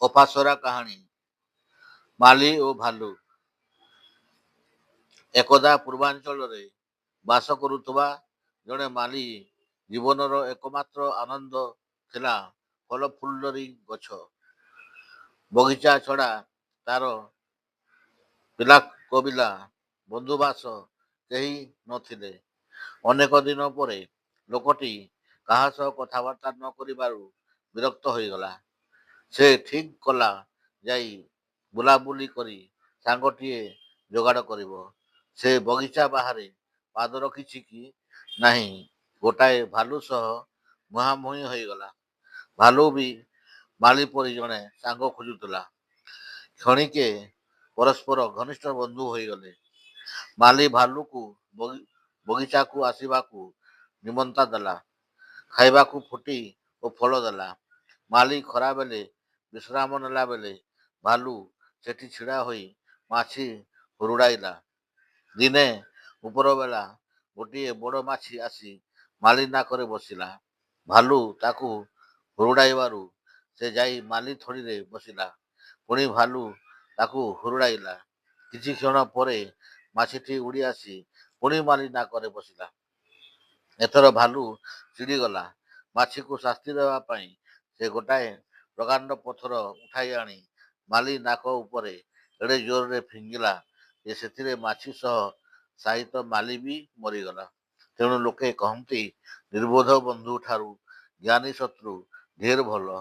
ଅପାସରା କାହାଣୀ। ମାଳି ଓ ଭାଲୁ। ଏକଦା ପୂର୍ବାଞ୍ଚଳରେ ବାସ କରୁଥିବା ଜଣେ ମାଳି ଜୀବନର ଏକମାତ୍ର ଆନନ୍ଦ ଥିଲା ଫଳ ଫୁଲରି ଗଛ। ବଗିଚା ଛଡ଼ା ତାର ପିଲାକବିଲା ବନ୍ଧୁବାସ କେହି ନଥିଲେ। ଅନେକ ଦିନ ପରେ ଲୋକଟି କାହା ସହ କଥାବାର୍ତ୍ତା ନ କରିବାରୁ ବିରକ୍ତ ହୋଇଗଲା। ସେ ଠିକ୍ କଲା ଯାଇ ବୁଲାବୁଲି କରି ସାଙ୍ଗଟିଏ ଯୋଗାଡ଼ କରିବ। ସେ ବଗିଚା ବାହାରେ ପାଦ ରଖିଛି କି ନାହିଁ ଗୋଟାଏ ଭାଲୁ ସହ ମୁହାଁମୁହିଁ ହୋଇଗଲା। ଭାଲୁ ବି ମାଳି ପରି ଜଣେ ସାଙ୍ଗ ଖୋଜୁଥିଲା। କ୍ଷଣିକେ ପରସ୍ପର ଘନିଷ୍ଠ ବନ୍ଧୁ ହୋଇଗଲେ। ମାଳି ଭାଲୁକୁ ବଗିଚାକୁ ଆସିବାକୁ ନିମନ୍ତ୍ରଣ ଦେଲା। ଖାଇବାକୁ ଫୁଟି ଓ ଫଳ ଦେଲା। ମାଳି ଖରାବେଳେ ବିଶ୍ରାମ ନେଲା ବେଳେ ଭାଲୁ ସେଠି ଛିଡ଼ା ହୋଇ ମାଛି ହୁରୁଡ଼ାଇଲା। ଦିନେ ଉପରବେଳା ଗୋଟିଏ ବଡ଼ ମାଛି ଆସି ମାଳି ନାକରେ ବସିଲା। ଭାଲୁ ତାକୁ ହୁରୁଡ଼ାଇବାରୁ ସେ ଯାଇ ମାଳି ଥଳିରେ ବସିଲା। ପୁଣି ଭାଲୁ ତାକୁ ହୁରୁଡ଼ାଇଲା। କିଛି କ୍ଷଣ ପରେ ମାଛିଟି ଉଡ଼ି ଆସି ପୁଣି ମାଳି ନାକରେ ବସିଲା। ଏଥର ଭାଲୁ ଚିଡ଼ିଗଲା। ମାଛିକୁ ଶାସ୍ତି ଦେବା ପାଇଁ ସେ ଗୋଟାଏ ପ୍ରକାଣ୍ଡ ପଥର ଉଠାଇ ଆଣି ମାଳି ନାକ ଉପରେ ଏଡ଼େ ଜୋରରେ ଫିଙ୍ଗିଲା ଯେ ସେଥିରେ ମାଛି ସହ ସହିତ ମାଳି ବି ମରିଗଲା। ତେଣୁ ଲୋକେ କହନ୍ତି, ନିର୍ବୋଧ ବନ୍ଧୁ ଠାରୁ ଜ୍ଞାନୀ ଶତ୍ରୁ ଢେର ଭଲ।